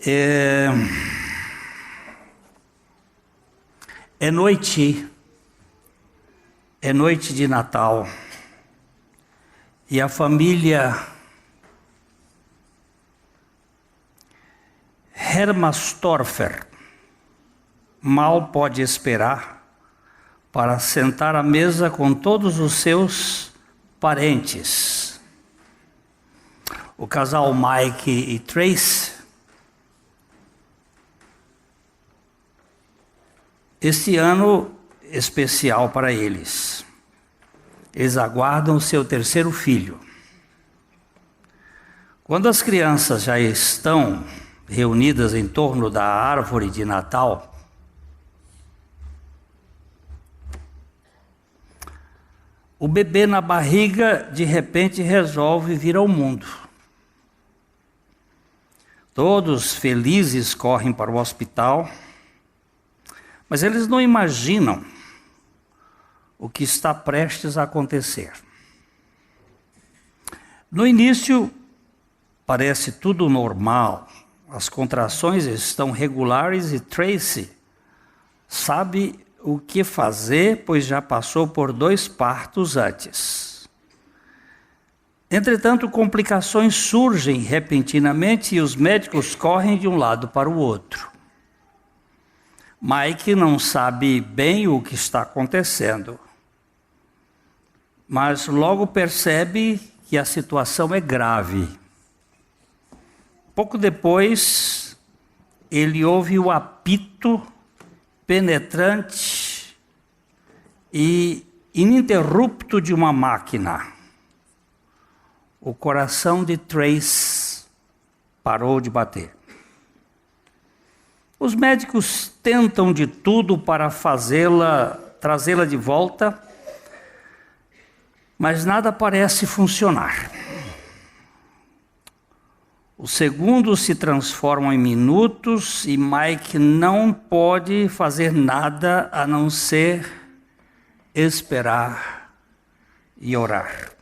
É, é noite de Natal e a família Hermastorfer mal pode esperar para sentar à mesa com todos os seus parentes. O casal Mike e Trace, este ano especial para eles. Eles aguardam seu terceiro filho. Quando as crianças já estão reunidas em torno da árvore de Natal, o bebê na barriga de repente resolve vir ao mundo. Todos felizes correm para o hospital, mas eles não imaginam o que está prestes a acontecer. No início, parece tudo normal, as contrações estão regulares e Tracy sabe o que fazer, pois já passou por 2 partos antes. Entretanto, complicações surgem repentinamente e os médicos correm de um lado para o outro. Mike não sabe bem o que está acontecendo, mas logo percebe que a situação é grave. Pouco depois, ele ouve o apito penetrante e ininterrupto de uma máquina. O coração de Trace parou de bater. Os médicos tentam de tudo para trazê-la de volta, mas nada parece funcionar. Os segundos se transformam em minutos e Mike não pode fazer nada a não ser esperar e orar.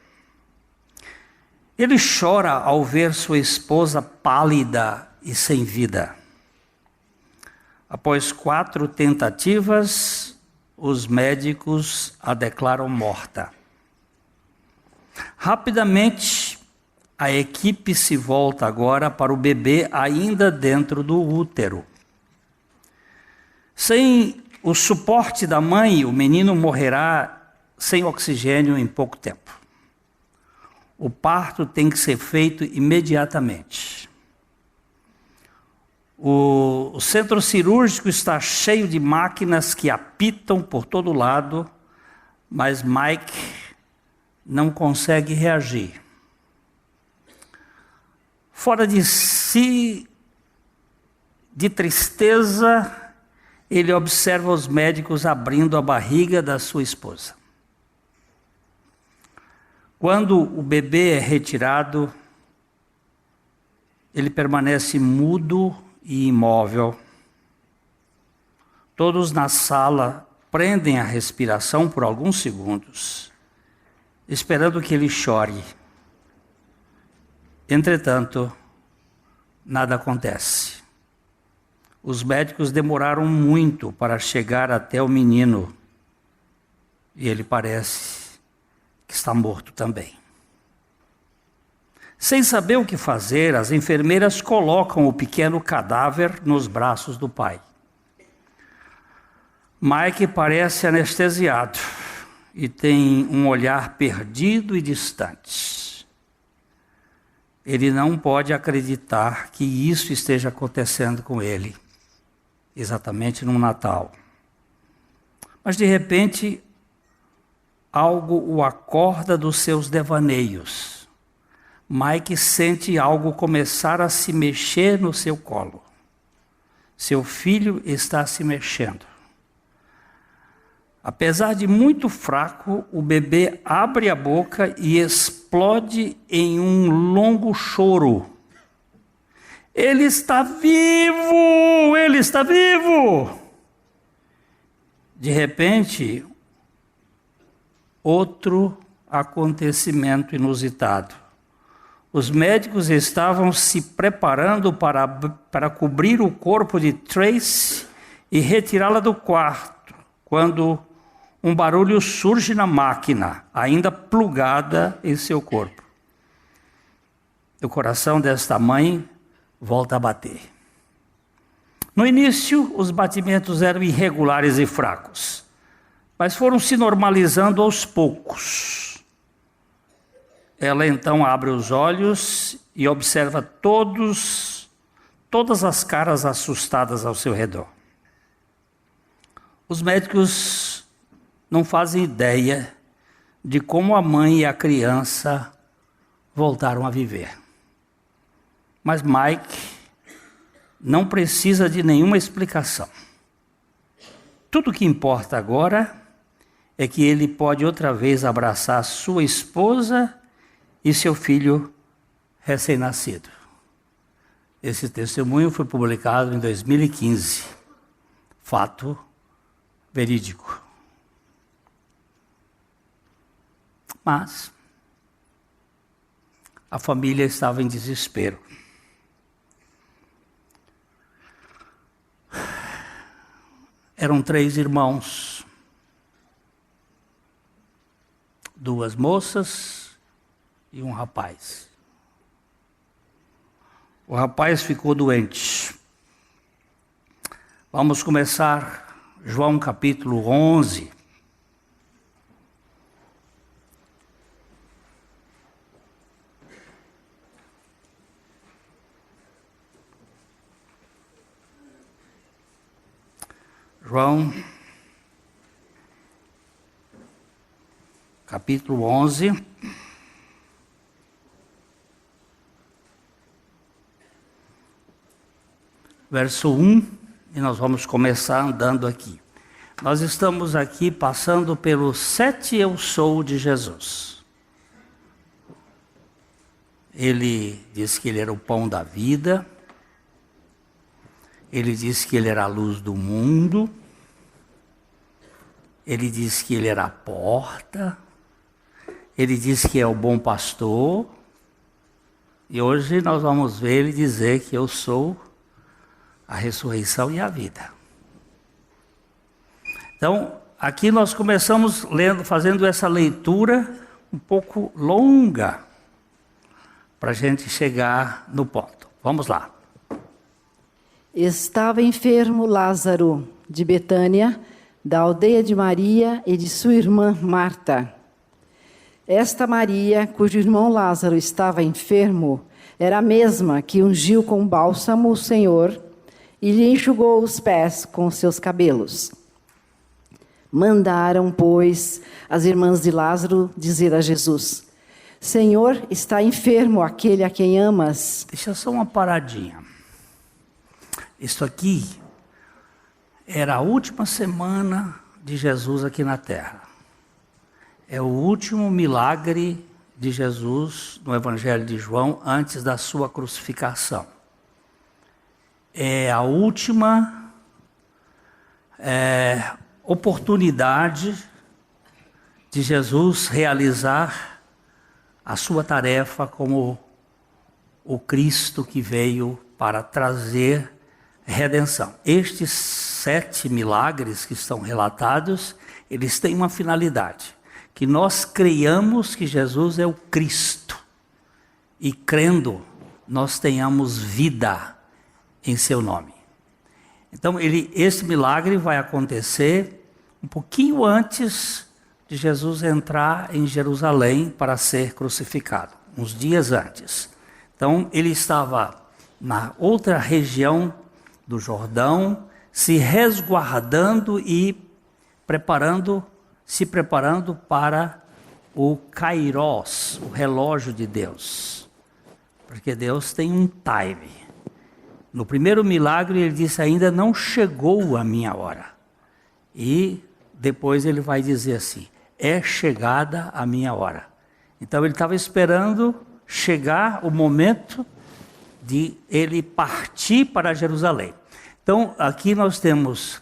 Ele chora ao ver sua esposa pálida e sem vida. Após 4 tentativas, os médicos a declaram morta. Rapidamente, a equipe se volta agora para o bebê ainda dentro do útero. Sem o suporte da mãe, o menino morrerá sem oxigênio em pouco tempo. O parto tem que ser feito imediatamente. O centro cirúrgico está cheio de máquinas que apitam por todo lado, mas Mike não consegue reagir. Fora de si, de tristeza, ele observa os médicos abrindo a barriga da sua esposa. Quando o bebê é retirado, ele permanece mudo e imóvel. Todos na sala prendem a respiração por alguns segundos, esperando que ele chore. Entretanto, nada acontece. Os médicos demoraram muito para chegar até o menino e ele parece que está morto também. Sem saber o que fazer, as enfermeiras colocam o pequeno cadáver nos braços do pai. Mike parece anestesiado e tem um olhar perdido e distante. Ele não pode acreditar que isso esteja acontecendo com ele, exatamente no Natal. Mas de repente, algo o acorda dos seus devaneios. Mike sente algo começar a se mexer no seu colo. Seu filho está se mexendo. Apesar de muito fraco, o bebê abre a boca e explode em um longo choro. Ele está vivo! Ele está vivo! De repente, outro acontecimento inusitado. Os médicos estavam se preparando para cobrir o corpo de Tracy e retirá-la do quarto, quando um barulho surge na máquina, ainda plugada em seu corpo. O coração desta mãe volta a bater. No início, os batimentos eram irregulares e fracos, mas foram se normalizando aos poucos. Ela então abre os olhos e observa todas as caras assustadas ao seu redor. Os médicos não fazem ideia de como a mãe e a criança voltaram a viver. Mas Mike não precisa de nenhuma explicação. Tudo o que importa agora é que ele pode outra vez abraçar sua esposa e seu filho recém-nascido. Esse testemunho foi publicado em 2015. Fato verídico. Mas a família estava em desespero. Eram 3 irmãos, 2 moças e um rapaz. O rapaz ficou doente. Vamos começar João capítulo 11. João capítulo 11. Verso 1, e nós vamos começar andando aqui. Nós estamos aqui passando pelo 7 eu sou de Jesus. Ele disse que ele era o pão da vida. Ele disse que ele era a luz do mundo. Ele disse que ele era a porta. Ele disse que é o bom pastor. E hoje nós vamos ver ele dizer que eu sou a ressurreição e a vida. Então, aqui nós começamos fazendo essa leitura um pouco longa, para a gente chegar no ponto. Vamos lá. Estava enfermo Lázaro, de Betânia, da aldeia de Maria e de sua irmã Marta. Esta Maria, cujo irmão Lázaro estava enfermo, era a mesma que ungiu com bálsamo o Senhor e lhe enxugou os pés com seus cabelos. Mandaram, pois, as irmãs de Lázaro dizer a Jesus: Senhor, está enfermo aquele a quem amas. Deixa só uma paradinha. Isso aqui era a última semana de Jesus aqui na terra. É o último milagre de Jesus no Evangelho de João antes da sua crucificação. É a última oportunidade de Jesus realizar a sua tarefa como o Cristo que veio para trazer redenção. Estes 7 milagres que estão relatados, eles têm uma finalidade: que nós creiamos que Jesus é o Cristo, e crendo, nós tenhamos vida em seu nome. Então, esse milagre vai acontecer um pouquinho antes de Jesus entrar em Jerusalém para ser crucificado, uns dias antes. Então, ele estava na outra região do Jordão, se resguardando e se preparando para o Kairos, o relógio de Deus. Porque Deus tem um time. No primeiro milagre ele disse: ainda não chegou a minha hora. E depois ele vai dizer assim: é chegada a minha hora. Então ele estava esperando chegar o momento de ele partir para Jerusalém. Então aqui nós temos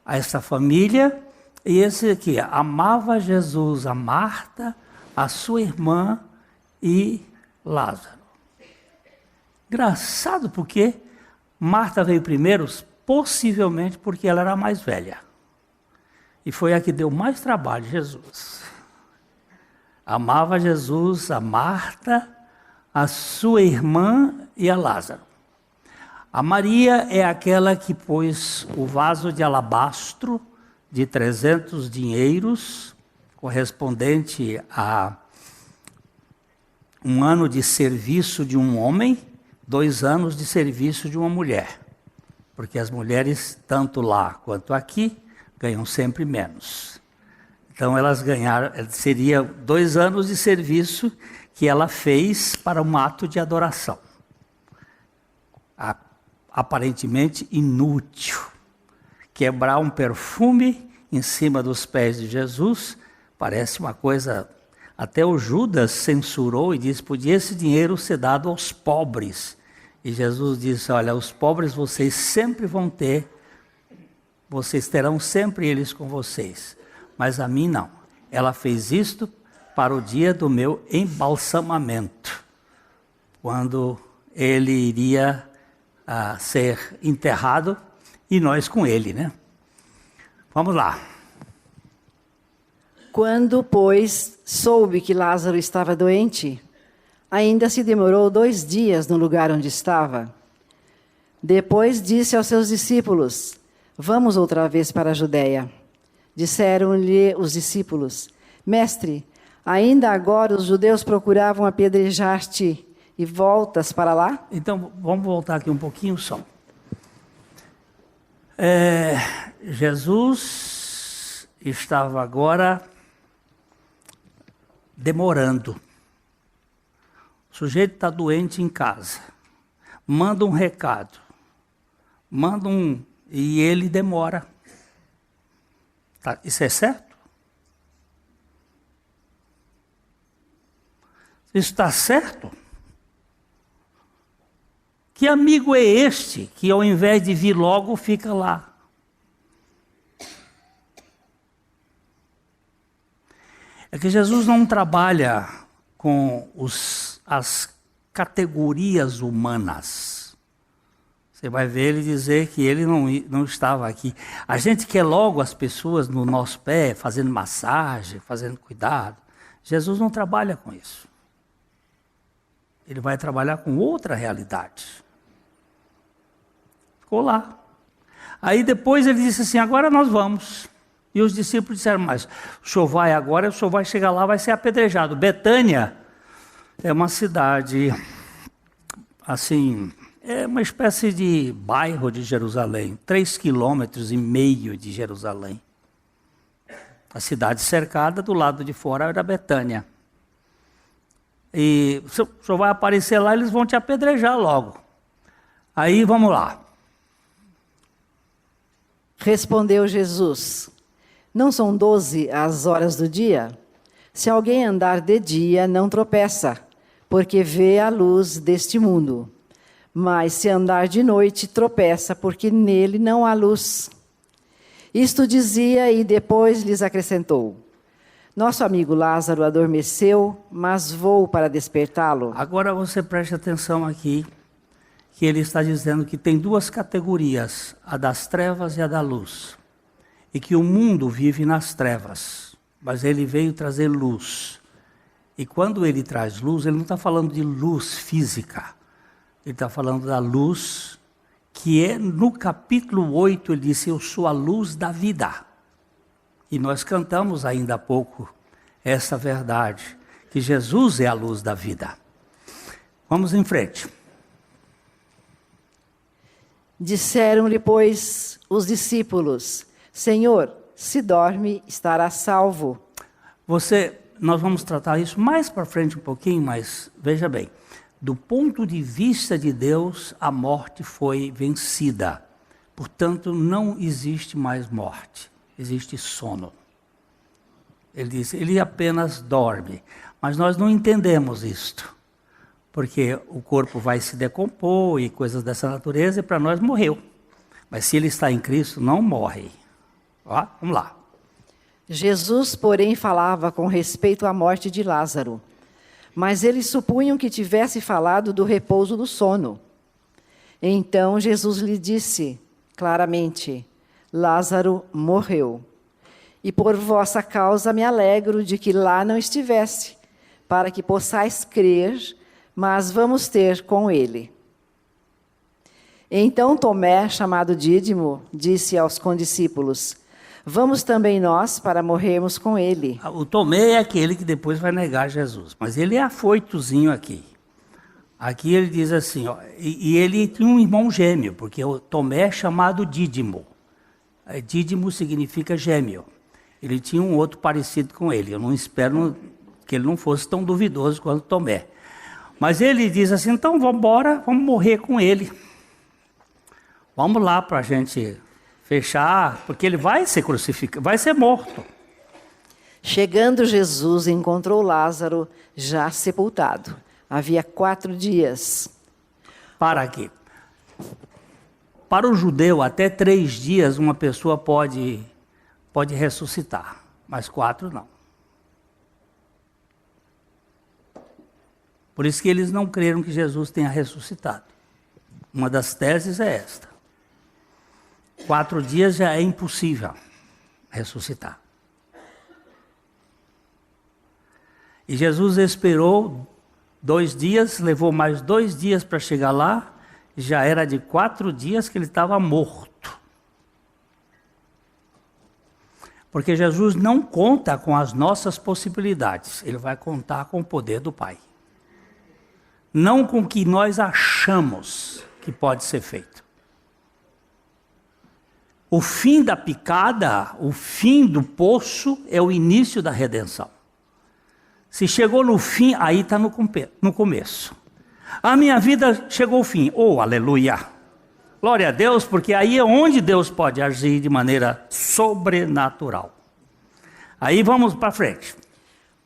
essa família, e esse aqui amava Jesus, a Marta, a sua irmã e Lázaro. Engraçado porque Marta veio primeiro, possivelmente porque ela era a mais velha. E foi a que deu mais trabalho, Jesus. Amava Jesus, a Marta, a sua irmã e a Lázaro. A Maria é aquela que pôs o vaso de alabastro de 300 dinheiros, correspondente a um ano de serviço de um homem, 2 anos de serviço de uma mulher. Porque as mulheres, tanto lá quanto aqui, ganham sempre menos. Então elas ganharam, seria 2 anos de serviço que ela fez para um ato de adoração. Aparentemente inútil. Quebrar um perfume em cima dos pés de Jesus parece uma coisa... Até o Judas censurou e disse, podia esse dinheiro ser dado aos pobres. E Jesus disse, olha, os pobres vocês sempre vão ter, vocês terão sempre eles com vocês. Mas a mim não. Ela fez isto para o dia do meu embalsamamento, quando ele iria ser enterrado e nós com ele, né? Vamos lá. Quando, pois, soube que Lázaro estava doente, ainda se demorou 2 dias no lugar onde estava. Depois disse aos seus discípulos, vamos outra vez para a Judéia. Disseram-lhe os discípulos, mestre, ainda agora os judeus procuravam apedrejar-te e voltas para lá? Então, vamos voltar aqui um pouquinho só. Jesus estava agora demorando. O sujeito está doente em casa. Manda um recado. E ele demora. Tá, isso é certo? Isso está certo? Que amigo é este que ao invés de vir logo fica lá? É que Jesus não trabalha com as categorias humanas. Você vai ver ele dizer que ele não estava aqui. A gente quer logo as pessoas no nosso pé, fazendo massagem, fazendo cuidado. Jesus não trabalha com isso. Ele vai trabalhar com outra realidade. Ficou lá. Aí depois ele disse assim, agora nós vamos. E os discípulos disseram, mas o senhor vai agora, o senhor vai chegar lá, vai ser apedrejado. Betânia é uma cidade, assim, é uma espécie de bairro de Jerusalém, 3,5 quilômetros de Jerusalém. A cidade cercada, do lado de fora era Betânia. E o senhor vai aparecer lá, eles vão te apedrejar logo. Aí, vamos lá. Respondeu Jesus, não são 12 as horas do dia? Se alguém andar de dia, não tropeça, porque vê a luz deste mundo. Mas se andar de noite, tropeça, porque nele não há luz. Isto dizia e depois lhes acrescentou, nosso amigo Lázaro adormeceu, mas vou para despertá-lo. Agora você preste atenção aqui, que ele está dizendo que tem 2 categorias, a das trevas e a da luz. E que o mundo vive nas trevas, mas ele veio trazer luz. E quando ele traz luz, ele não está falando de luz física. Ele está falando da luz que é, no capítulo 8, ele disse, eu sou a luz da vida. E nós cantamos ainda há pouco essa verdade, que Jesus é a luz da vida. Vamos em frente. Disseram-lhe, pois, os discípulos, Senhor, se dorme, estará salvo. Nós vamos tratar isso mais para frente um pouquinho, mas veja bem. Do ponto de vista de Deus, a morte foi vencida. Portanto, não existe mais morte, existe sono. Ele disse, ele apenas dorme. Mas nós não entendemos isto. Porque o corpo vai se decompor e coisas dessa natureza, e para nós morreu. Mas se ele está em Cristo, não morre. Ó, vamos lá. Jesus, porém, falava com respeito à morte de Lázaro, mas eles supunham que tivesse falado do repouso do sono. Então Jesus lhe disse claramente: Lázaro morreu. E por vossa causa me alegro de que lá não estivesse, para que possais crer, mas vamos ter com ele. Então Tomé, chamado Dídimo, disse aos condiscípulos: vamos também nós para morrermos com ele. O Tomé é aquele que depois vai negar Jesus, mas ele é afoitozinho aqui. Aqui ele diz assim, ó, e ele tinha um irmão gêmeo, porque o Tomé é chamado Dídimo. Dídimo significa gêmeo. Ele tinha um outro parecido com ele. Eu não espero que ele não fosse tão duvidoso quanto Tomé. Mas ele diz assim, então vamos embora, vamos morrer com ele. Vamos lá para a gente fechar, porque ele vai ser crucificado, vai ser morto. Chegando Jesus, encontrou Lázaro já sepultado. Havia 4 dias. Para quê? Para o judeu, até 3 dias uma pessoa pode ressuscitar, mas 4 não. Por isso que eles não creram que Jesus tenha ressuscitado. Uma das teses é esta. 4 dias já é impossível ressuscitar. E Jesus esperou 2 dias, levou mais 2 dias para chegar lá, já era de 4 dias que ele estava morto. Porque Jesus não conta com as nossas possibilidades, ele vai contar com o poder do Pai. Não com o que nós achamos que pode ser feito. O fim da picada, o fim do poço é o início da redenção. Se chegou no fim, aí está no começo. A minha vida chegou ao fim. Oh, aleluia! Glória a Deus, porque aí é onde Deus pode agir de maneira sobrenatural. Aí vamos para frente.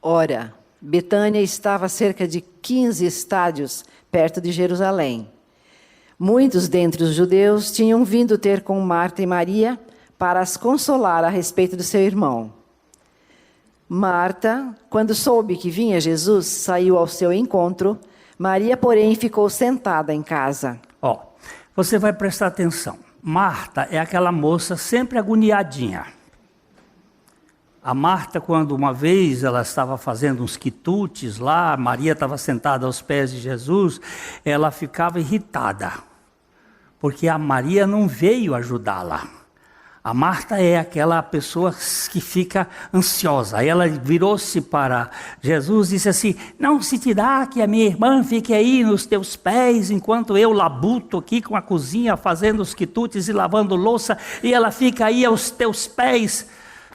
Ora, Betânia estava a cerca de 15 estádios perto de Jerusalém. Muitos dentre os judeus tinham vindo ter com Marta e Maria para as consolar a respeito do seu irmão. Marta, quando soube que vinha Jesus, saiu ao seu encontro. Maria, porém, ficou sentada em casa. Você vai prestar atenção. Marta é aquela moça sempre agoniadinha. A Marta, quando uma vez ela estava fazendo uns quitutes lá, Maria estava sentada aos pés de Jesus, ela ficava irritada, porque a Maria não veio ajudá-la. A Marta é aquela pessoa que fica ansiosa. Aí ela virou-se para Jesus e disse assim, não se te dá que a minha irmã fique aí nos teus pés, enquanto eu labuto aqui com a cozinha, fazendo os quitutes e lavando louça, e ela fica aí aos teus pés.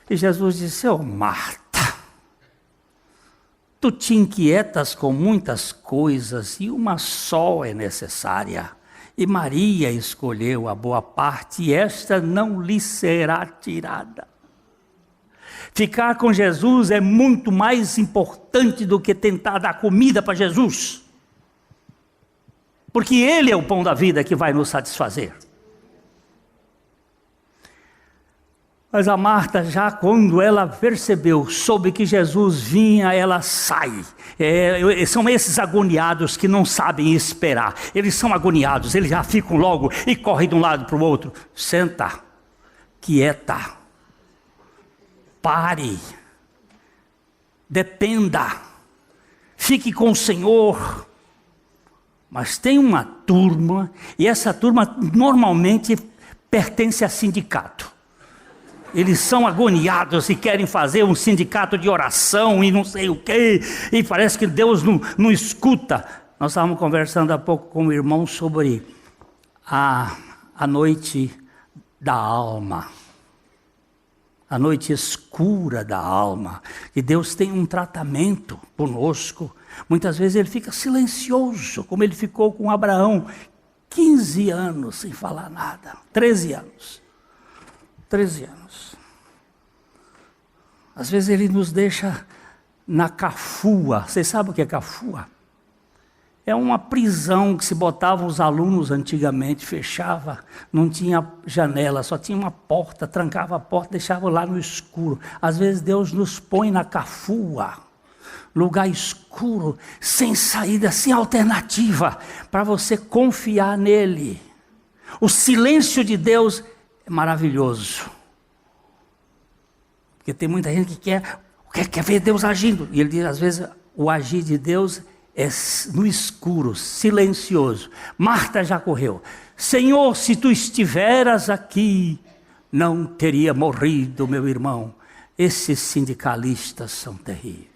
E Jesus disse, Marta, tu te inquietas com muitas coisas e uma só é necessária. E Maria escolheu a boa parte e esta não lhe será tirada. Ficar com Jesus é muito mais importante do que tentar dar comida para Jesus. Porque Ele é o pão da vida que vai nos satisfazer. Mas a Marta, já quando ela percebeu, soube que Jesus vinha, ela sai. São esses agoniados que não sabem esperar. Eles são agoniados, eles já ficam logo e correm de um lado para o outro. Senta, quieta, pare, dependa, fique com o Senhor. Mas tem uma turma, e essa turma normalmente pertence a sindicato. Eles são agoniados e querem fazer um sindicato de oração e não sei o quê. E parece que Deus não escuta. Nós estávamos conversando há pouco com o irmão sobre a noite da alma. A noite escura da alma. E Deus tem um tratamento conosco. Muitas vezes Ele fica silencioso, como Ele ficou com Abraão. 15 anos sem falar nada. 13 anos. 13 anos. Às vezes Ele nos deixa na cafua. Vocês sabem o que é cafua? É uma prisão que se botava os alunos antigamente, fechava, não tinha janela, só tinha uma porta, trancava a porta, deixava lá no escuro. Às vezes Deus nos põe na cafua, lugar escuro, sem saída, sem alternativa, para você confiar nele. O silêncio de Deus é maravilhoso. Porque tem muita gente que quer ver Deus agindo. E ele diz, às vezes, o agir de Deus é no escuro, silencioso. Marta já correu. Senhor, se tu estiveras aqui, não teria morrido meu irmão. Esses sindicalistas são terríveis.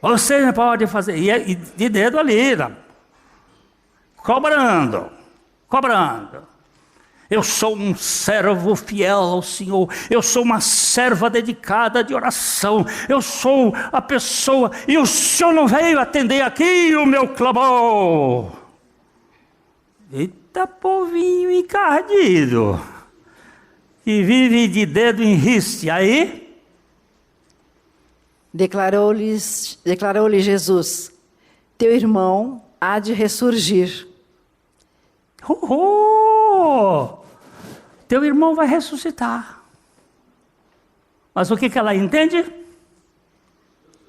Você não pode fazer. E de dedo ali, cobrando. Eu sou um servo fiel ao Senhor. Eu sou uma serva dedicada de oração. Eu sou a pessoa. E o Senhor não veio atender aqui o meu clamor. Eita, povinho encardido. Que vive de dedo em riste. Aí? Declarou-lhe Jesus: teu irmão há de ressurgir. Teu irmão vai ressuscitar. Mas o que ela entende?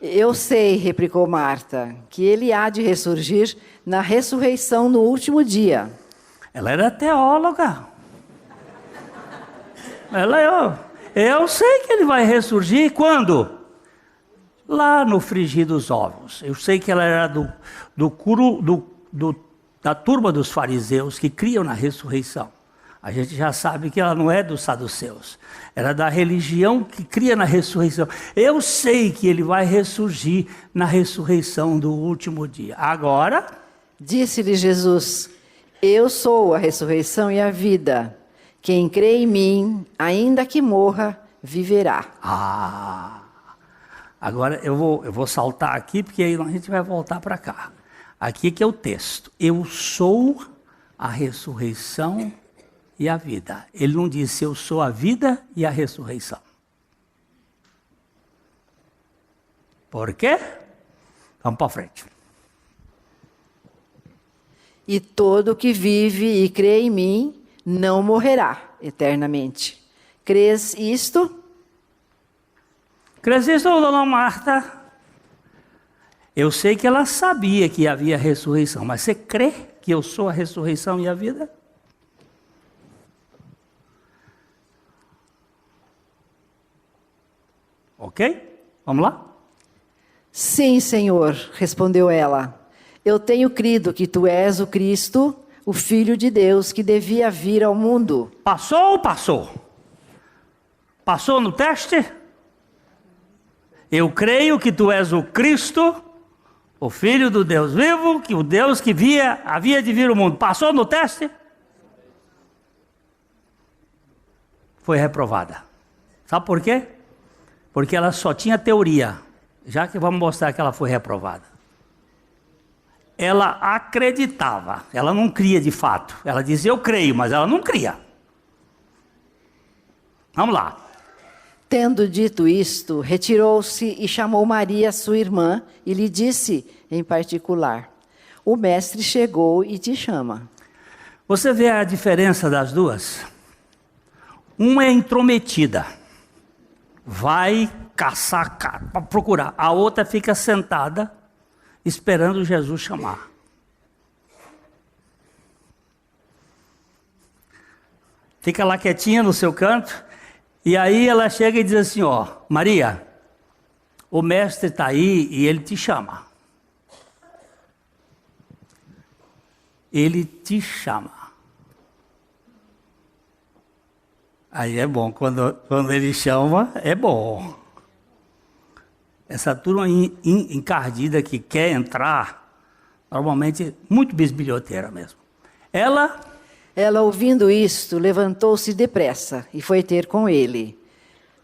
Eu sei, replicou Marta, que ele há de ressurgir na ressurreição no último dia. Ela era teóloga. Eu sei que ele vai ressurgir quando? Lá no frigir dos ovos. Eu sei que ela era da turma dos fariseus que criam na ressurreição. A gente já sabe que ela não é dos saduceus. Era da religião que cria na ressurreição. Eu sei que ele vai ressurgir na ressurreição do último dia. Agora, disse-lhe Jesus: eu sou a ressurreição e a vida. Quem crê em mim, ainda que morra, viverá. Agora eu vou saltar aqui, porque aí a gente vai voltar para cá. Aqui que é o texto. Eu sou a ressurreição e a vida. Ele não disse eu sou a vida e a ressurreição. Por quê? Vamos para frente. E todo que vive e crê em mim não morrerá eternamente. Crês isto? Crês isto, dona Marta? Eu sei que ela sabia que havia ressurreição, mas você crê que eu sou a ressurreição e a vida? Ok? Vamos lá? Sim, Senhor, respondeu ela. Eu tenho crido que tu és o Cristo, o Filho de Deus, que devia vir ao mundo. Passou ou passou? Passou no teste? Eu creio que tu és o Cristo, o Filho do Deus vivo, que o Deus que havia de vir ao mundo. Passou no teste? Foi reprovada. Sabe por quê? Porque ela só tinha teoria. Já que vamos mostrar que ela foi reprovada. Ela acreditava, ela não cria de fato. Ela dizia eu creio, mas ela não cria. Vamos lá. Tendo dito isto, retirou-se e chamou Maria, sua irmã, e lhe disse em particular: o mestre chegou e te chama. Você vê a diferença das duas? Uma é intrometida, vai caçar, para procurar. A outra fica sentada, esperando Jesus chamar. Fica lá quietinha no seu canto, e aí ela chega e diz assim, ó, Maria, o mestre está aí e ele te chama. Ele te chama. Aí é bom, quando ele chama, é bom. Essa turma encardida que quer entrar, normalmente muito bisbilhoteira mesmo. Ela, ouvindo isto, levantou-se depressa e foi ter com ele.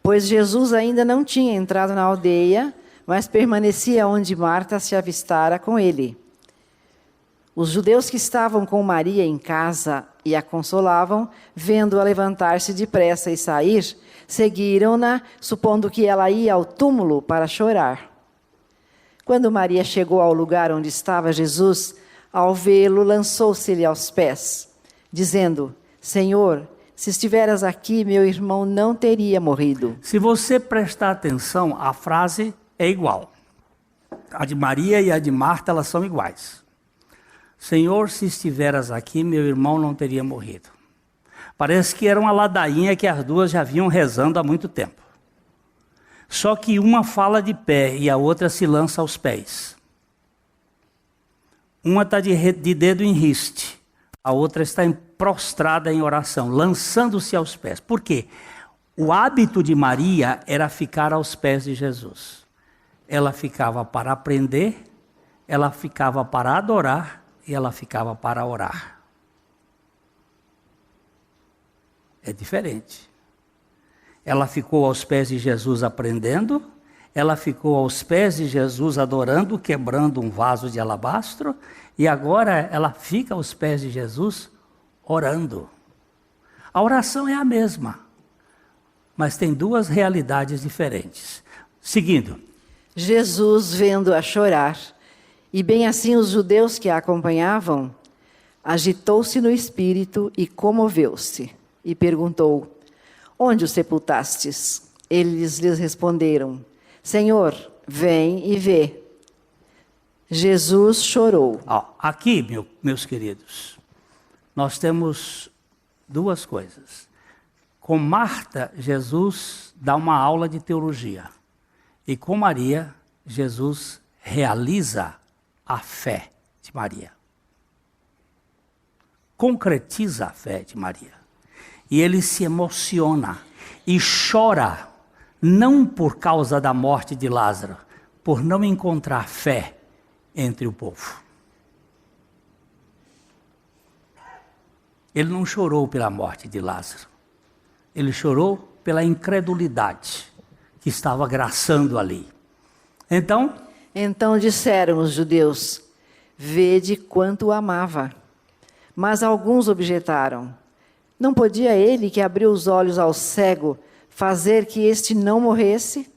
Pois Jesus ainda não tinha entrado na aldeia, mas permanecia onde Marta se avistara com ele. Os judeus que estavam com Maria em casa e a consolavam, vendo-a levantar-se depressa e sair, seguiram-na, supondo que ela ia ao túmulo para chorar. Quando Maria chegou ao lugar onde estava Jesus, ao vê-lo, lançou-se-lhe aos pés, dizendo, Senhor, se estiveras aqui, meu irmão não teria morrido. Se você prestar atenção, a frase é igual. A de Maria e a de Marta, elas são iguais. Senhor, se estiveras aqui, meu irmão não teria morrido. Parece que era uma ladainha que as duas já vinham rezando há muito tempo. Só que uma fala de pé e a outra se lança aos pés. Uma está de dedo em riste, a outra está prostrada em oração, lançando-se aos pés. Por quê? O hábito de Maria era ficar aos pés de Jesus. Ela ficava para aprender, ela ficava para adorar e ela ficava para orar. É diferente. Ela ficou aos pés de Jesus aprendendo, ela ficou aos pés de Jesus adorando, quebrando um vaso de alabastro, e agora ela fica aos pés de Jesus orando. A oração é a mesma, mas tem duas realidades diferentes. Seguindo. Jesus, vendo-a chorar, e bem assim os judeus que a acompanhavam, agitou-se no espírito e comoveu-se, e perguntou: onde o sepultastes? Eles lhes responderam: Senhor, vem e vê. Jesus chorou. Aqui, meus queridos, nós temos duas coisas. Com Marta, Jesus dá uma aula de teologia. E com Maria, Jesus realiza a fé de Maria. Concretiza a fé de Maria. E ele se emociona e chora, não por causa da morte de Lázaro, por não encontrar fé entre o povo. Ele não chorou pela morte de Lázaro. Ele chorou pela incredulidade que estava graçando ali. Então disseram os judeus: vede quanto o amava. Mas alguns objetaram: não podia ele, que abriu os olhos ao cego, fazer que este não morresse?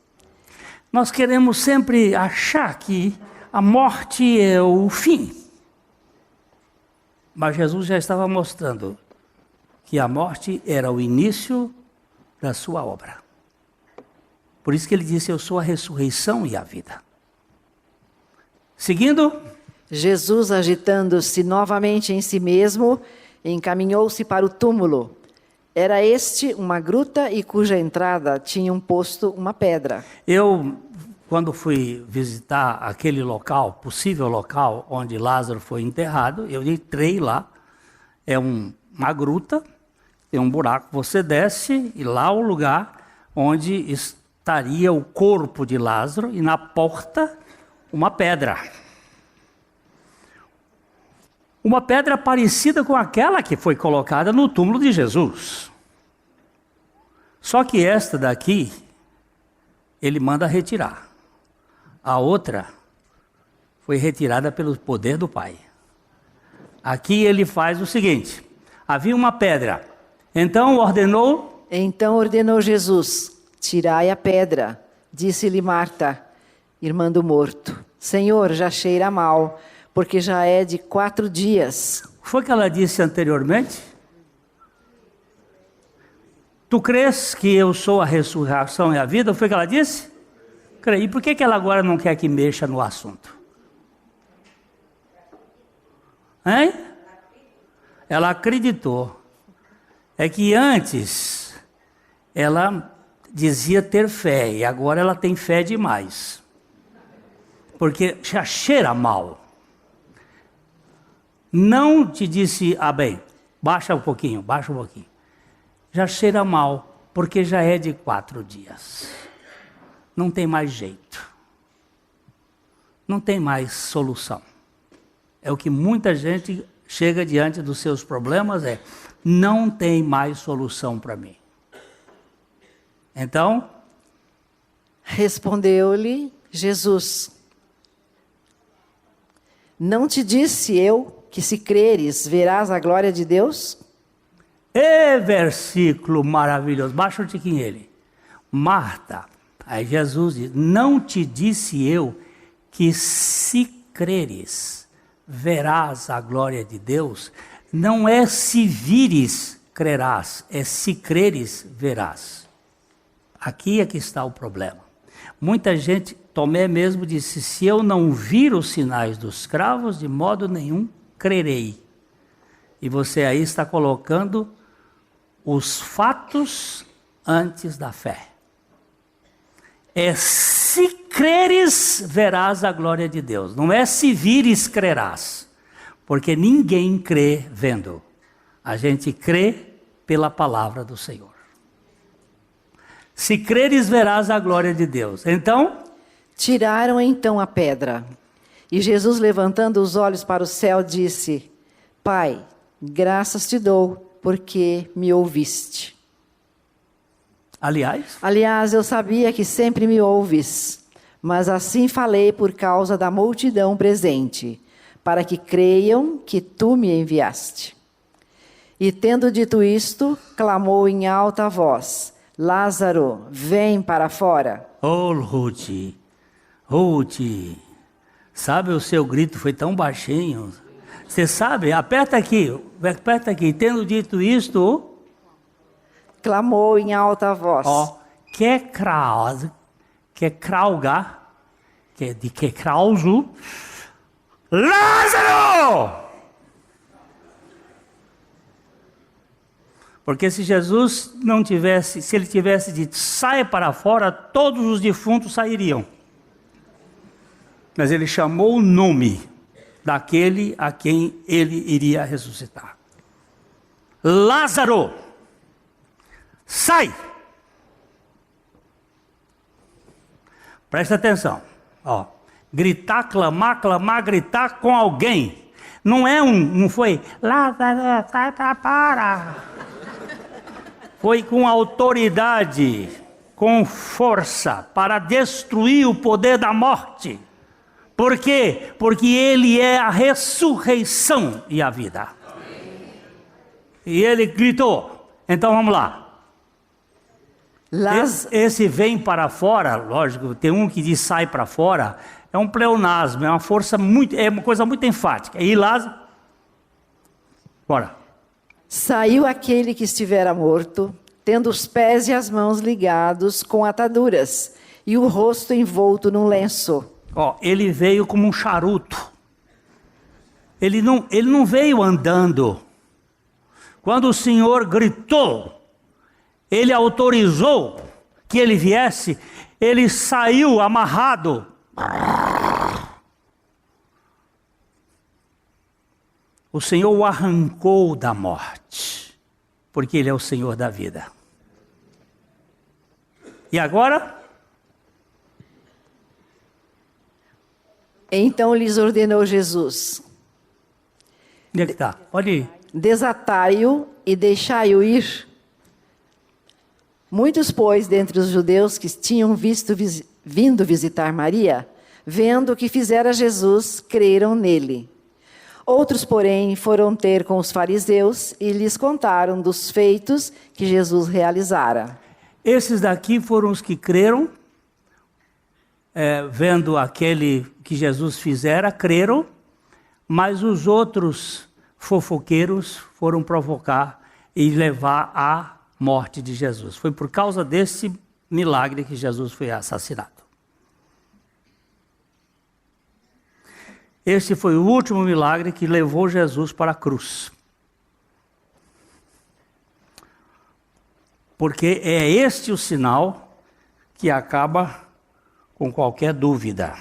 Nós queremos sempre achar que a morte é o fim. Mas Jesus já estava mostrando que a morte era o início da sua obra. Por isso que ele disse: eu sou a ressurreição e a vida. Seguindo. Jesus, agitando-se novamente em si mesmo, encaminhou-se para o túmulo. Era este uma gruta e cuja entrada tinham posto uma pedra. Eu, quando fui visitar aquele local, possível local onde Lázaro foi enterrado, eu entrei lá. É uma gruta, tem um buraco, você desce e lá é o lugar onde estaria o corpo de Lázaro e na porta uma pedra. Uma pedra parecida com aquela que foi colocada no túmulo de Jesus. Só que esta daqui, ele manda retirar. A outra foi retirada pelo poder do Pai. Aqui ele faz o seguinte: havia uma pedra. Então ordenou Jesus: tirai a pedra. Disse-lhe Marta, irmã do morto: Senhor, já cheira mal, porque já é de 4 dias. Foi o que ela disse anteriormente? Tu crês que eu sou a ressurreição e a vida? Foi o que ela disse? Creio. E por que ela agora não quer que mexa no assunto? Hein? Ela acreditou. É que antes ela dizia ter fé e agora ela tem fé demais. Porque já cheira mal. Não te disse, bem, baixa um pouquinho. Já cheira mal, porque já é de 4 dias. Não tem mais jeito. Não tem mais solução. É o que muita gente chega diante dos seus problemas, não tem mais solução para mim. Então, respondeu-lhe Jesus: não te disse eu que se creres, verás a glória de Deus? Versículo maravilhoso. Baixa um tiquinho ele. Marta, aí Jesus diz: não te disse eu que se creres, verás a glória de Deus? Não é se vires, crerás. É se creres, verás. Aqui é que está o problema. Muita gente Tomé mesmo disse: se eu não vir os sinais dos cravos, de modo nenhum crerei. E você aí está colocando os fatos antes da fé. É se creres, verás a glória de Deus. Não é se vires, crerás. Porque ninguém crê vendo. A gente crê pela palavra do Senhor. Se creres, verás a glória de Deus. Então, tiraram então a pedra. E Jesus, levantando os olhos para o céu, disse: Pai, graças te dou, porque me ouviste. Aliás, eu sabia que sempre me ouves, mas assim falei por causa da multidão presente, para que creiam que tu me enviaste. E tendo dito isto, clamou em alta voz: Lázaro, vem para fora. Oh, Ruth, sabe, o seu grito foi tão baixinho. Você sabe, aperta aqui. Tendo dito isto, clamou em alta voz. Que krauso, Lázaro! Porque se Jesus não tivesse, se ele tivesse dito, saia para fora, todos os defuntos sairiam. Mas ele chamou o nome daquele a quem ele iria ressuscitar. Lázaro, sai! Presta atenção. Gritar, clamar, gritar com alguém. Não foi, Lázaro, sai para. Foi com autoridade, com força, para destruir o poder da morte. Por quê? Porque ele é a ressurreição e a vida. E ele gritou. Então vamos lá. Esse vem para fora, lógico, tem um que diz sai para fora, é um pleonasmo, é uma coisa muito enfática. E Lázaro, bora. Saiu aquele que estivera morto, tendo os pés e as mãos ligados com ataduras, e o rosto envolto num lenço. Ele veio como um charuto. Ele não veio andando. Quando o Senhor gritou, ele autorizou que ele viesse, ele saiu amarrado. O Senhor o arrancou da morte, porque ele é o Senhor da vida. E agora? Então lhes ordenou Jesus: Onde é que está? Pode ir. Desatai-o e deixai-o ir. Muitos, pois, dentre os judeus que tinham vindo visitar Maria, vendo o que fizera Jesus, creram nele. Outros, porém, foram ter com os fariseus e lhes contaram dos feitos que Jesus realizara. Esses daqui foram os que creram, vendo aquele que Jesus fizera, creram, mas os outros fofoqueiros foram provocar e levar à morte de Jesus. Foi por causa desse milagre que Jesus foi assassinado. Este foi o último milagre que levou Jesus para a cruz. Porque é este o sinal que acaba com qualquer dúvida.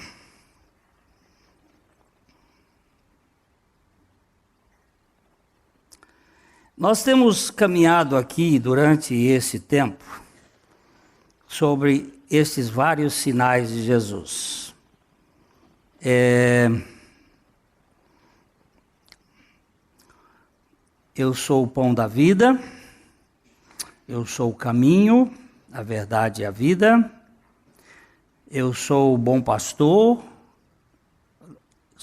Nós temos caminhado aqui durante esse tempo sobre esses vários sinais de Jesus. Eu sou o pão da vida, eu sou o caminho, a verdade e a vida, eu sou o bom pastor.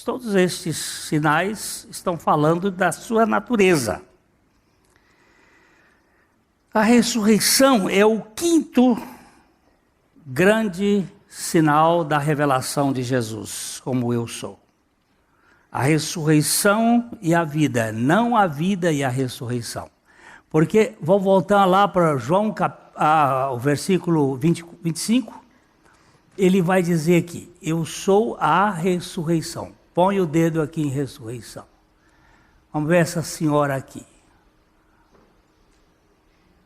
Todos estes sinais estão falando da sua natureza. A ressurreição é o quinto grande sinal da revelação de Jesus, como eu sou. A ressurreição e a vida, não a vida e a ressurreição. Porque, vou voltar lá para João, o versículo 25, ele vai dizer aqui, eu sou a ressurreição. Põe o dedo aqui em ressurreição. Vamos ver essa senhora aqui.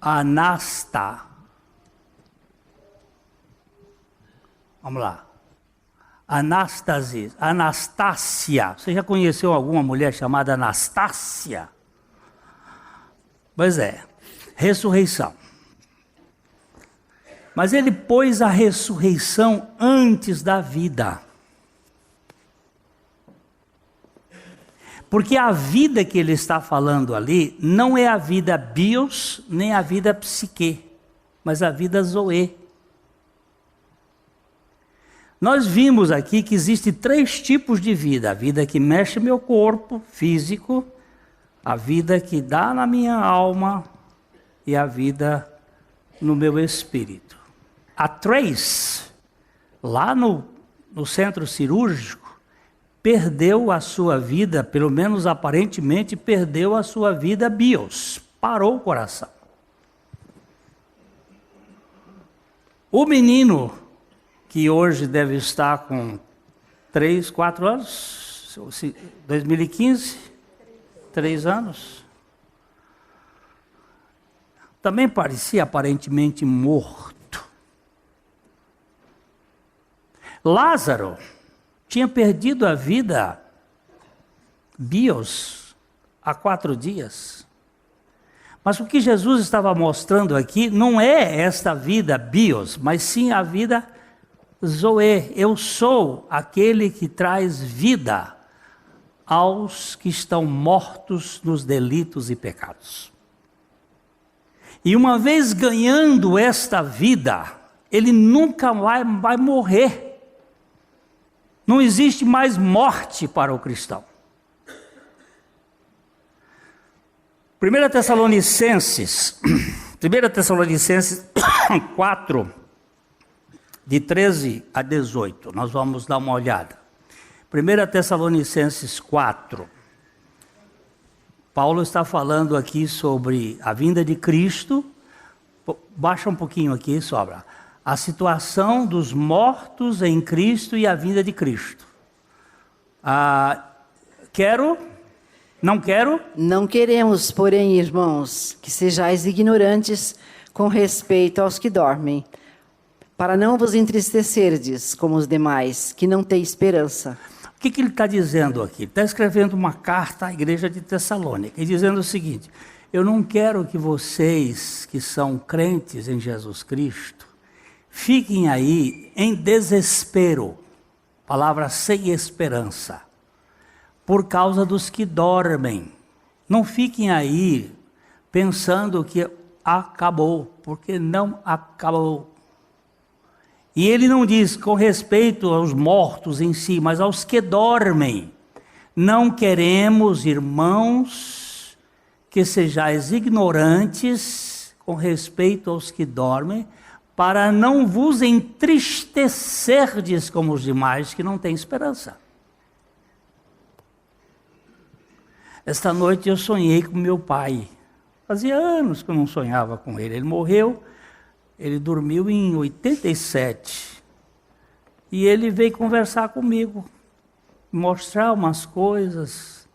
Anasta. Vamos lá. Anastácia. Você já conheceu alguma mulher chamada Anastácia? Pois é. Ressurreição. Mas ele pôs a ressurreição antes da vida. Porque a vida que ele está falando ali não é a vida bios, nem a vida psique, mas a vida zoe. Nós vimos aqui que existem 3 tipos de vida. A vida que mexe meu corpo físico, a vida que dá na minha alma e a vida no meu espírito. A 3, lá no centro cirúrgico, perdeu a sua vida, pelo menos aparentemente perdeu a sua vida bios, parou o coração. O menino, que hoje deve estar com 3, 4 anos, 2015, 3 anos, também parecia aparentemente morto. Lázaro tinha perdido a vida bios há 4 dias. Mas o que Jesus estava mostrando aqui não é esta vida bios, mas sim a vida zoe. Eu sou aquele que traz vida aos que estão mortos nos delitos e pecados. E uma vez ganhando esta vida, ele nunca vai morrer. Não existe mais morte para o cristão. 1 Tessalonicenses 4, de 13 a 18, nós vamos dar uma olhada. 1 Tessalonicenses 4, Paulo está falando aqui sobre a vinda de Cristo. Baixa um pouquinho aqui, sobra. A situação dos mortos em Cristo e a vinda de Cristo. Não quero. Não queremos, porém, irmãos, que sejais ignorantes com respeito aos que dormem, para não vos entristecerdes como os demais, que não têm esperança. O que ele está dizendo aqui? Ele está escrevendo uma carta à igreja de Tessalônica e dizendo o seguinte: eu não quero que vocês que são crentes em Jesus Cristo fiquem aí em desespero, palavra sem esperança, por causa dos que dormem. Não fiquem aí pensando que acabou, porque não acabou. E ele não diz com respeito aos mortos em si, mas aos que dormem. Não queremos, irmãos, que sejais ignorantes com respeito aos que dormem, para não vos entristecerdes como os demais que não têm esperança. Esta noite eu sonhei com meu pai. Fazia anos que eu não sonhava com ele. Ele morreu, ele dormiu em 87. E ele veio conversar comigo, mostrar umas coisas.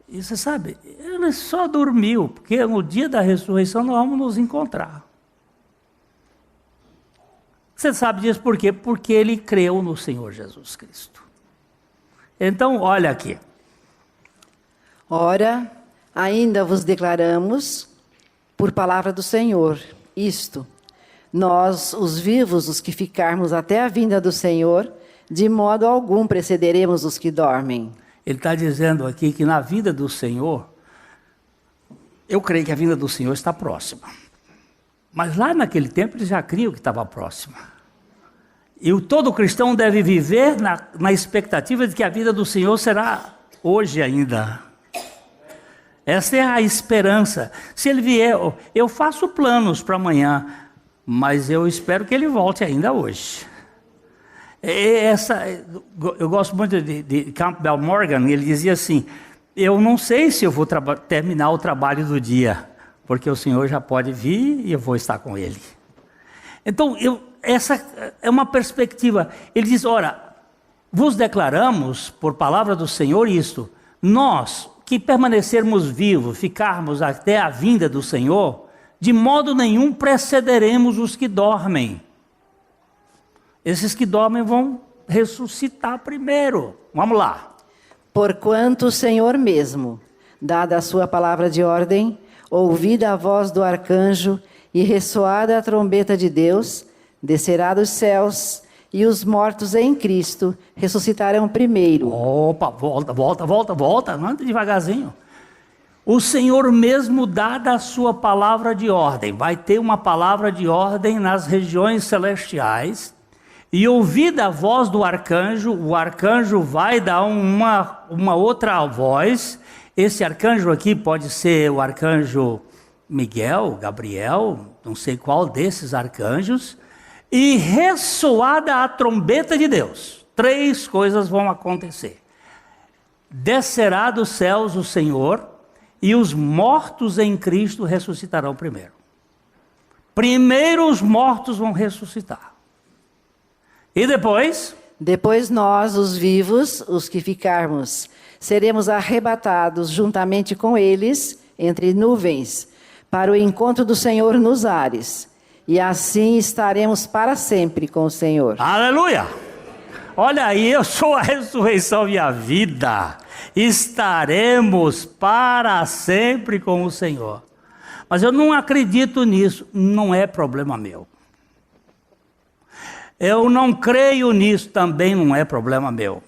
E você sabe, ele só dormiu, porque no dia da ressurreição nós vamos nos encontrar. Você sabe disso por quê? Porque ele creu no Senhor Jesus Cristo. Então, olha aqui. Ora, ainda vos declaramos, por palavra do Senhor, isto: nós, os vivos, os que ficarmos até a vinda do Senhor, de modo algum precederemos os que dormem. Ele está dizendo aqui que na vida do Senhor, eu creio que a vinda do Senhor está próxima. Mas lá naquele tempo eles já criam que estava próxima. E todo cristão deve viver na expectativa de que a vida do Senhor será hoje ainda. Essa é a esperança. Se ele vier, eu faço planos para amanhã, mas eu espero que ele volte ainda hoje. Eu gosto muito de Campbell Morgan. Ele dizia assim: eu não sei se eu vou terminar o trabalho do dia, porque o Senhor já pode vir e eu vou estar com Ele. Então, essa é uma perspectiva. Ele diz, ora, vos declaramos por palavra do Senhor isto, nós que permanecermos vivos, ficarmos até a vinda do Senhor, de modo nenhum precederemos os que dormem. Esses que dormem vão ressuscitar primeiro. Vamos lá. Porquanto o Senhor mesmo, dada a sua palavra de ordem, ouvida a voz do arcanjo e ressoada a trombeta de Deus, descerá dos céus, e os mortos em Cristo ressuscitarão primeiro. Opa, volta, anda devagarzinho. O Senhor mesmo, dada a sua palavra de ordem, vai ter uma palavra de ordem nas regiões celestiais, e ouvida a voz do arcanjo, o arcanjo vai dar uma outra voz. Esse arcanjo aqui pode ser o arcanjo Miguel, Gabriel, não sei qual desses arcanjos, e ressoada a trombeta de Deus. 3 coisas vão acontecer. Descerá dos céus o Senhor, e os mortos em Cristo ressuscitarão primeiro. Primeiro os mortos vão ressuscitar. E depois? Depois nós, os vivos, os que ficarmos, seremos arrebatados juntamente com eles, entre nuvens, para o encontro do Senhor nos ares. E assim estaremos para sempre com o Senhor. Aleluia! Olha aí, eu sou a ressurreição e a vida. Estaremos para sempre com o Senhor. Mas eu não acredito nisso, não é problema meu. Eu não creio nisso, também não é problema meu.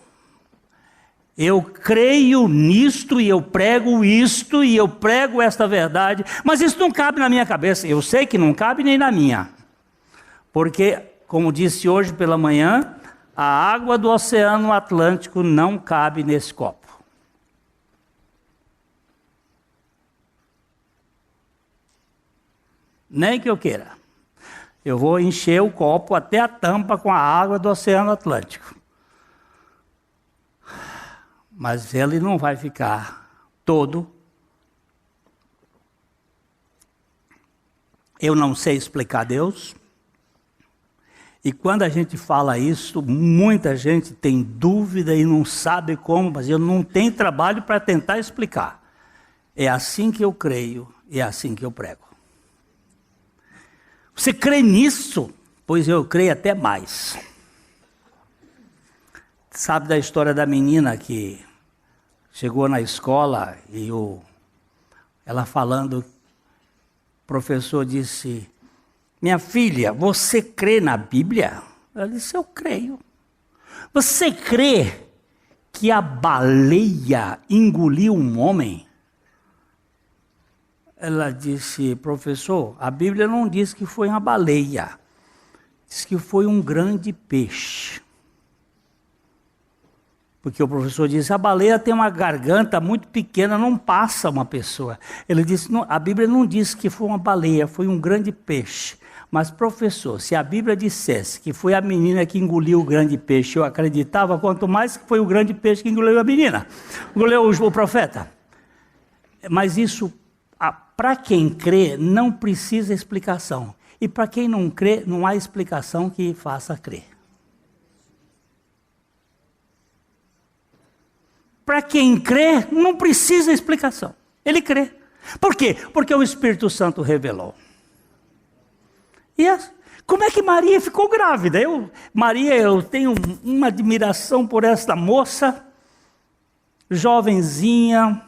Eu creio nisto e eu prego isto e eu prego esta verdade, mas isso não cabe na minha cabeça. Eu sei que não cabe nem na minha. Porque, como disse hoje pela manhã, a água do Oceano Atlântico não cabe nesse copo. Nem que eu queira. Eu vou encher o copo até a tampa com a água do Oceano Atlântico. Mas ele não vai ficar todo. Eu não sei explicar Deus. E quando a gente fala isso, muita gente tem dúvida e não sabe como, mas eu não tenho trabalho para tentar explicar. É assim que eu creio e é assim que eu prego. Você crê nisso? Pois eu creio até mais. Sabe da história da menina que chegou na escola e ela falando, o professor disse, minha filha, você crê na Bíblia? Ela disse, eu creio. Você crê que a baleia engoliu um homem? Ela disse, professor, a Bíblia não diz que foi uma baleia, diz que foi um grande peixe. Porque o professor disse, a baleia tem uma garganta muito pequena, não passa uma pessoa. Ele disse, não, a Bíblia não diz que foi uma baleia, foi um grande peixe. Mas professor, se a Bíblia dissesse que foi a menina que engoliu o grande peixe, eu acreditava, quanto mais que foi o grande peixe que engoliu a menina, engoliu o profeta. Mas isso, para quem crê, não precisa explicação. E para quem não crê, não há explicação que faça crer. Para quem crê, não precisa explicação. Ele crê. Por quê? Porque o Espírito Santo revelou. E como é que Maria ficou grávida? Eu tenho uma admiração por esta moça, jovenzinha,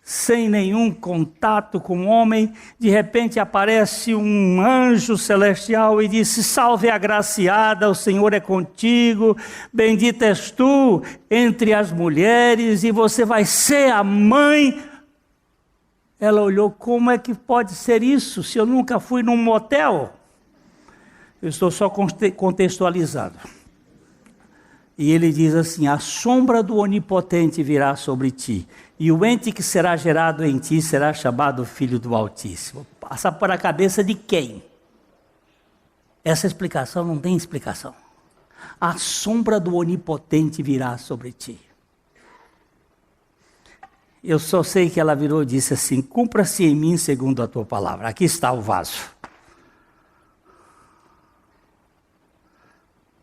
sem nenhum contato com o homem. De repente aparece um anjo celestial e disse, salve agraciada, o Senhor é contigo, bendita és tu entre as mulheres e você vai ser a mãe. Ela olhou, como é que pode ser isso, se eu nunca fui num motel? Eu estou só contextualizando. E ele diz assim, a sombra do Onipotente virá sobre ti, e o ente que será gerado em ti será chamado Filho do Altíssimo. Passa por a cabeça de quem? Essa explicação não tem explicação. A sombra do Onipotente virá sobre ti. Eu só sei que ela virou e disse assim, cumpra-se em mim segundo a tua palavra. Aqui está o vaso.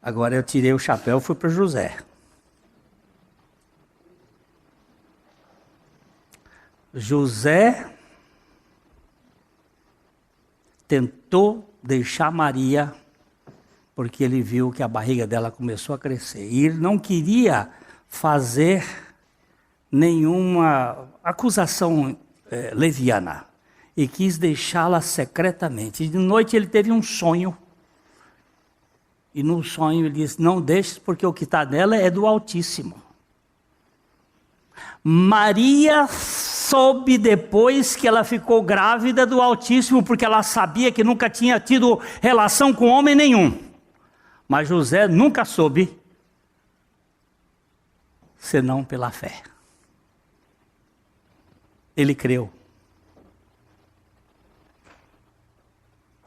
Agora eu tirei o chapéu e fui para José. José tentou deixar Maria, porque ele viu que a barriga dela começou a crescer. E ele não queria fazer nenhuma acusação leviana. E quis deixá-la secretamente. E de noite ele teve um sonho. E no sonho ele disse, não deixes porque o que está nela é do Altíssimo. Maria soube depois que ela ficou grávida do Altíssimo, porque ela sabia que nunca tinha tido relação com homem nenhum. Mas José nunca soube, senão pela fé. Ele creu.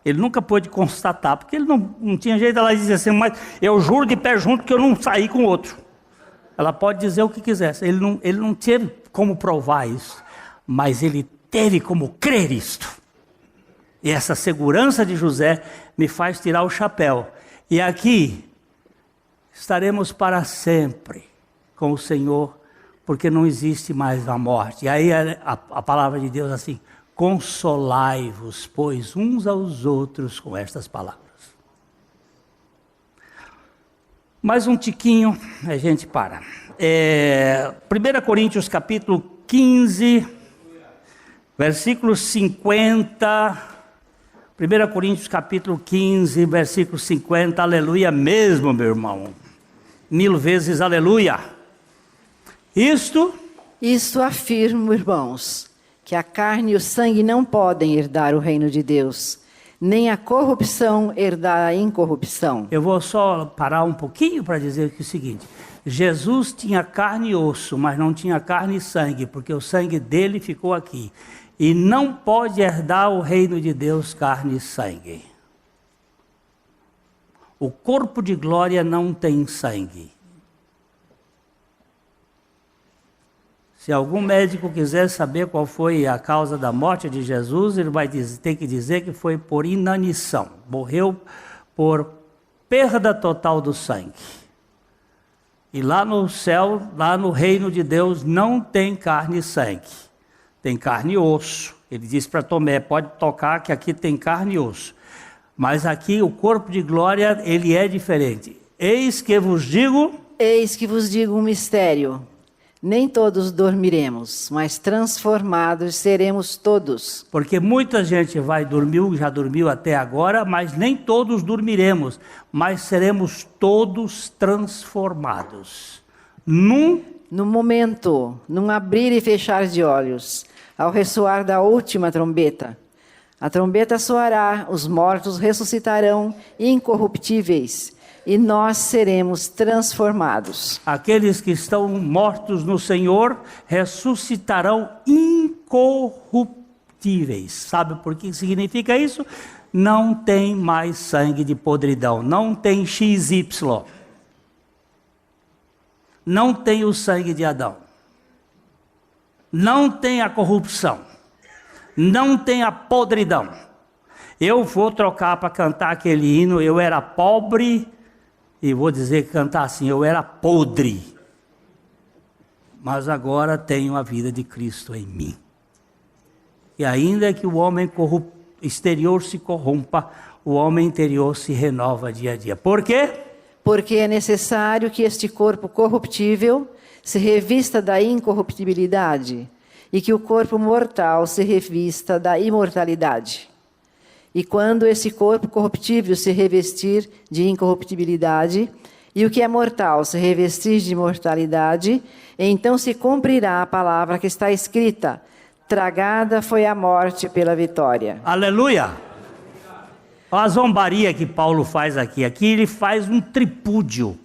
Ele nunca pôde constatar, porque ele não tinha jeito. Ela dizia assim, mas eu juro de pé junto que eu não saí com outro. Ela pode dizer o que quisesse. Ele não teve como provar isso, mas ele teve como crer isto. E essa segurança de José me faz tirar o chapéu. E aqui estaremos para sempre com o Senhor, porque não existe mais a morte. E aí a palavra de Deus assim, consolai-vos, pois, uns aos outros com estas palavras. Mais um tiquinho, a gente para. 1 Coríntios capítulo 15, versículo 50. 1 Coríntios capítulo 15, versículo 50. Aleluia mesmo, meu irmão. 1000 vezes aleluia. Isto afirmo, irmãos, que a carne e o sangue não podem herdar o reino de Deus, nem a corrupção herdar a incorrupção. Eu vou só parar um pouquinho para dizer que é o seguinte: Jesus tinha carne e osso, mas não tinha carne e sangue, porque o sangue dele ficou aqui. E não pode herdar o reino de Deus carne e sangue. O corpo de glória não tem sangue. Se algum médico quiser saber qual foi a causa da morte de Jesus, ele vai ter que dizer que foi por inanição. Morreu por perda total do sangue. E lá no céu, lá no reino de Deus, não tem carne e sangue. Tem carne e osso. Ele disse para Tomé, pode tocar que aqui tem carne e osso. Mas aqui o corpo de glória, ele é diferente. Eis que vos digo um mistério. Nem todos dormiremos, mas transformados seremos todos. Porque muita gente já dormiu até agora, mas nem todos dormiremos, mas seremos todos transformados. No momento, num abrir e fechar de olhos, ao ressoar da última trombeta. A trombeta soará, os mortos ressuscitarão incorruptíveis, e nós seremos transformados. Aqueles que estão mortos no Senhor ressuscitarão incorruptíveis. Sabe por que significa isso? Não tem mais sangue de podridão, não tem XY. Não tem o sangue de Adão. Não tem a corrupção. Não tem a podridão. Eu vou trocar para cantar aquele hino, eu era pobre. E vou cantar assim, eu era podre, mas agora tenho a vida de Cristo em mim. E ainda que o homem exterior se corrompa, o homem interior se renova dia a dia. Por quê? Porque é necessário que este corpo corruptível se revista da incorruptibilidade e que o corpo mortal se revista da imortalidade. E quando esse corpo corruptível se revestir de incorruptibilidade, e o que é mortal se revestir de imortalidade, então se cumprirá a palavra que está escrita: tragada foi a morte pela vitória. Aleluia! A zombaria que Paulo faz aqui ele faz um tripúdio.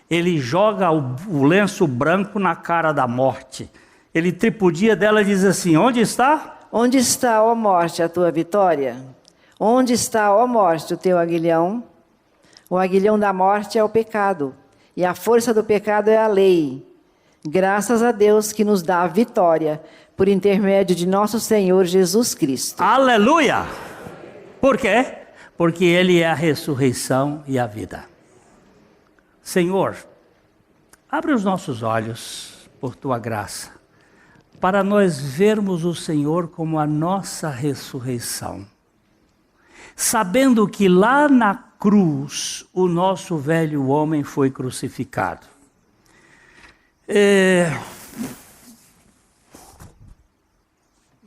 Ele joga o lenço branco na cara da morte. Ele tripudia dela e diz assim: onde está? Onde está, ó morte, a tua vitória? Onde está, ó morte, o teu aguilhão? O aguilhão da morte é o pecado, e a força do pecado é a lei. Graças a Deus que nos dá a vitória, por intermédio de nosso Senhor Jesus Cristo. Senhor, abre os nossos olhos por tua graça, para nós vermos o Senhor como a nossa ressurreição, sabendo que lá na cruz o nosso velho homem foi crucificado.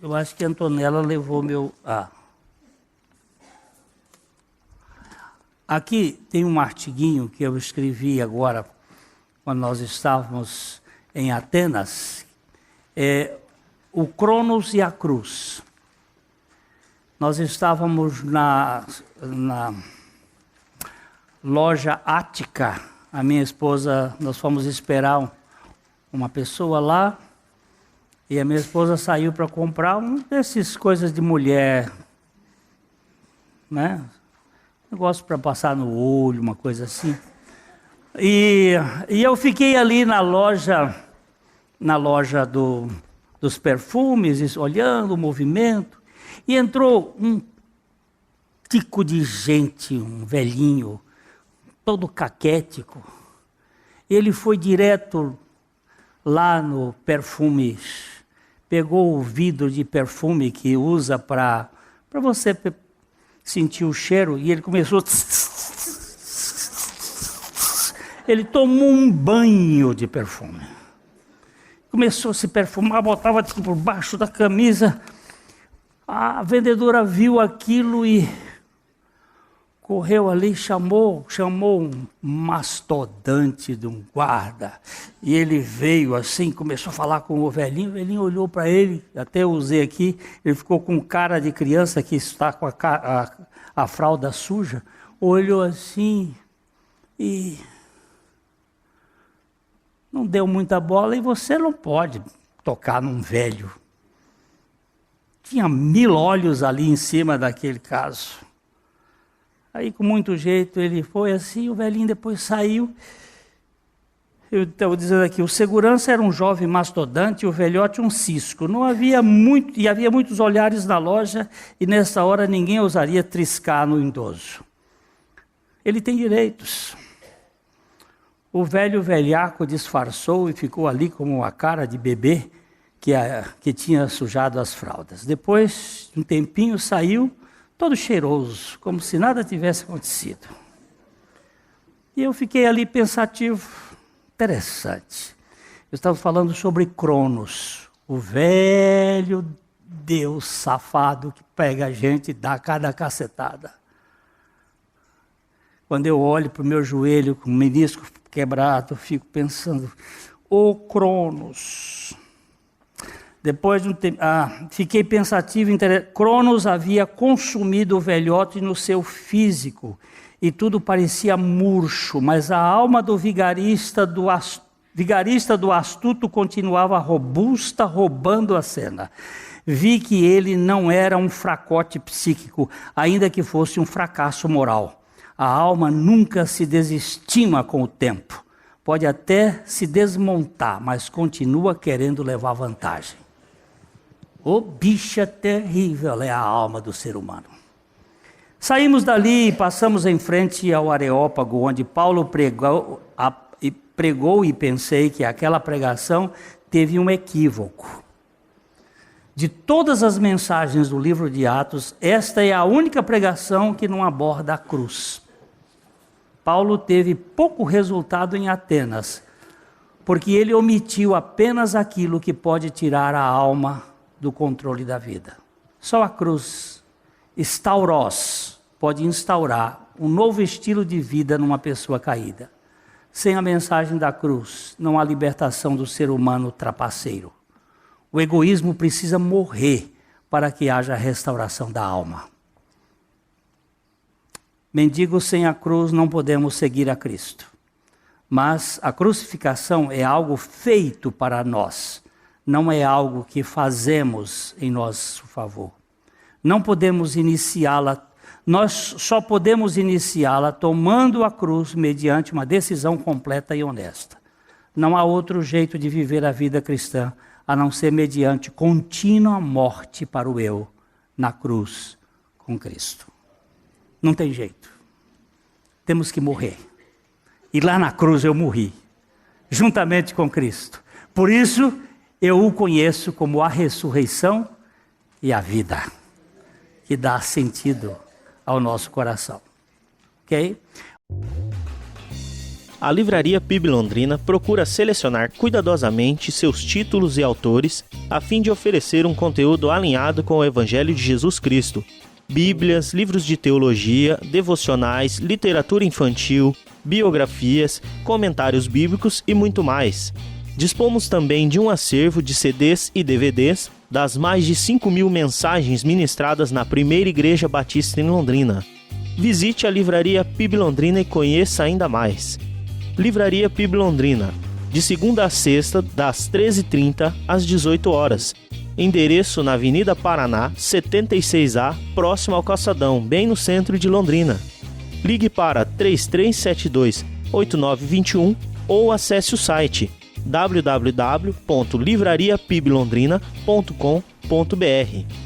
Eu acho que a Antonella levou meu... Aqui tem um artiguinho que eu escrevi agora, quando nós estávamos em Atenas, o Cronos e a cruz. Nós estávamos na loja Ática, a minha esposa, nós fomos esperar uma pessoa lá, e a minha esposa saiu para comprar um desses coisas de mulher, né? Negócio para passar no olho, uma coisa assim. E eu fiquei ali na loja dos perfumes, olhando o movimento, e entrou um tico de gente, um velhinho, todo caquético. Ele foi direto lá no perfume, pegou o vidro de perfume que usa para você sentir o cheiro, e ele começou... Ele tomou um banho de perfume. Começou a se perfumar, botava por baixo da camisa. A vendedora viu aquilo e correu ali, chamou um mastodante de um guarda. E ele veio assim, começou a falar com o velhinho olhou para ele, até eu usei aqui, ele ficou com cara de criança que está com a fralda suja, olhou assim e não deu muita bola, e você não pode tocar num velho. Tinha 1000 olhos ali em cima daquele caso. Aí, com muito jeito, ele foi assim, o velhinho depois saiu. Eu estava dizendo aqui, o segurança era um jovem mastodante e o velhote um cisco. Não havia muito, e havia muitos olhares na loja, e nessa hora ninguém ousaria triscar no idoso. Ele tem direitos. O velhaco disfarçou e ficou ali como a cara de bebê que tinha sujado as fraldas. Depois de um tempinho saiu, todo cheiroso, como se nada tivesse acontecido. E eu fiquei ali pensativo, interessante. Eu estava falando sobre Cronos, o velho Deus safado que pega a gente e dá cada cacetada. Quando eu olho para o meu joelho com o menisco quebrado, eu fico pensando, Cronos. Depois de um tempo, fiquei pensativo. Cronos havia consumido o velhote no seu físico e tudo parecia murcho, mas a alma do vigarista do astuto continuava robusta, roubando a cena. Vi que ele não era um fracote psíquico, ainda que fosse um fracasso moral. A alma nunca se desestima com o tempo. Pode até se desmontar, mas continua querendo levar vantagem. Bicha terrível é a alma do ser humano. Saímos dali e passamos em frente ao Areópago, onde Paulo pregou, e pensei que aquela pregação teve um equívoco. De todas as mensagens do livro de Atos, esta é a única pregação que não aborda a cruz. Paulo teve pouco resultado em Atenas, porque ele omitiu apenas aquilo que pode tirar a alma do controle da vida. Só a cruz, stauros, pode instaurar um novo estilo de vida numa pessoa caída. Sem a mensagem da cruz, não há libertação do ser humano trapaceiro. O egoísmo precisa morrer para que haja restauração da alma. Mendigos sem a cruz não podemos seguir a Cristo. Mas a crucificação é algo feito para nós. Não é algo que fazemos em nosso favor. Não podemos iniciá-la, nós só podemos iniciá-la tomando a cruz mediante uma decisão completa e honesta. Não há outro jeito de viver a vida cristã, a não ser mediante contínua morte para o eu, na cruz com Cristo. Não tem jeito. Temos que morrer. E lá na cruz eu morri, juntamente com Cristo. Por isso, eu o conheço como a ressurreição e a vida, que dá sentido ao nosso coração. Ok? A Livraria PIB Londrina procura selecionar cuidadosamente seus títulos e autores a fim de oferecer um conteúdo alinhado com o Evangelho de Jesus Cristo. Bíblias, livros de teologia, devocionais, literatura infantil, biografias, comentários bíblicos e muito mais. Dispomos também de um acervo de CDs e DVDs das mais de 5.000 mensagens ministradas na Primeira Igreja Batista em Londrina. Visite a Livraria PIB Londrina e conheça ainda mais. Livraria PIB Londrina, de segunda a sexta, das 13h30 às 18 horas. Endereço na Avenida Paraná, 76A, próximo ao Calçadão, bem no centro de Londrina. Ligue para 3372-8921 ou acesse o site www.livrariapiblondrina.com.br.